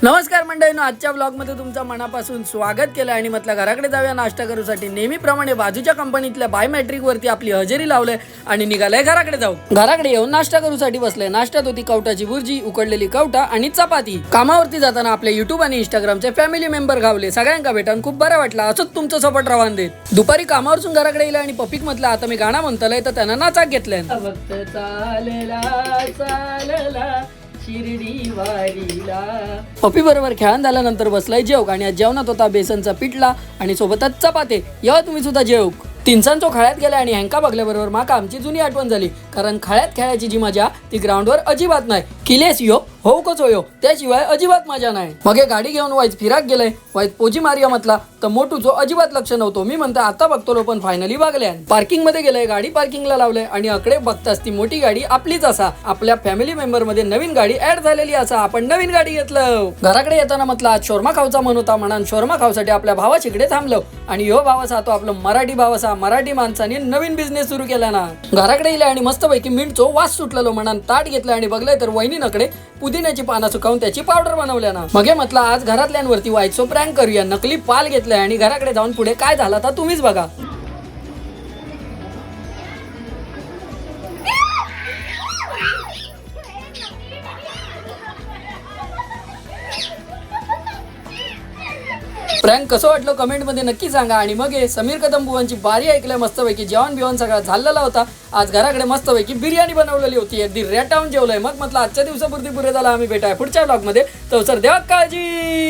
नमस्कार मंडळींनो, आजच्या ब्लॉगमध्ये तुमचं मनापासून स्वागत केलं आणि म्हटलं घराकडे जाऊया नाश्ता करूसाठी। नेहमीप्रमाणे बाजूच्या कंपनीतल्या बायोमेट्रिक वरती आपली हजेरी लावले आणि निघालंय घराकडे जाऊ। घराकडे येऊन नाश्ता करूसाठी बसले। नाश्त्यात होती कवटाची भुर्जी, उकडलेली कवटा आणि चपाती। कामावरती जाताना आपले युट्यूब आणि इंस्टाग्रामचे फॅमिली मेंबर गावले। सगळ्यांना भेटून खूप बरं वाटलं। असंच तुमचं सपोर्ट राहून देत। दुपारी कामावरून घराकडे येईल आणि पपिक म्हटलं आता मी गाणं म्हणतलंय, तर त्यांना नाचाक घेतलंय। फक्त चालला चालला शिर्डी वारीला। पप्पी बरोबर खेळून झाल्यानंतर बसलाय जेवक आणि आज जेवणात होता बेसनचा पिठला आणि सोबतच चपाती। या तुम्ही सुद्धा जेवक। तिनसांचो खळ्यात गेला आणि हँका बघल्याबरोबर माका आमची जुनी आठवण झाली, कारण खळ्यात खेळायची जी मजा ती ग्राउंडवर अजिबात नाही। किलेस यो हो कच होयो त्याशिवाय अजिबात मजा नाही। मग गाडी घेऊन वाईच फिराक गेलाय। वाईच पोजी मारिया म्हटला तर मोठूचो अजिबात लक्ष नव्हतो। मी म्हणते आता बघतो पण फायनली बघल्या। पार्किंग मध्ये गेलाय, गाडी पार्किंगला लावलंय आणि अकडे बघताच ती मोठी गाडी आपलीच असा। आपल्या फॅमिली मेंबर मध्ये नवीन गाडी ऍड झालेली असा। आपण नवीन गाडी घेतलं। घराकडे येताना म्हटलं आज शोरमा खाऊचा मन होता, म्हणून शोरमा खाऊसाठी आपल्या भावाच्याकडे थांबलो आणि यो भाव असा तो आपलं मराठी भाव असा। मराठी माणसाने नवीन बिझनेस सुरू केला ना। घराकडे येईल आणि मस्तपैकी मिंटचो वास सुटलेलो म्हणून ताट घेतलं आणि बघलंय तर वहिनीनकडे पुदिन्याची पानं सुकावून त्याची पावडर बनवल्या ना। मग म्हटलं आज घरातल्यांवरती व्हायचो प्रँक करूया। नकली पाल घेतलाय आणि घराकडे जाऊन पुढे काय झाला तर तुम्हीच बघा। प्रँक कसं वाटलं कमेंट मध्ये नक्की सांगा। आणि मग समीर कदम बुवांची बारी ऐकलंय मस्तपैकी। जेवण बिवण सगळं झालेला होता। आज घराकडे मस्तपैकी बिर्याणी बनवलेली होती। अगदी रेटावून जेवलंय। मग म्हटलं आजच्या दिवसापुरती पुरे झाला। आम्ही भेटाय पुढच्या ब्लॉग मध्ये। तर सर देवा काळजी।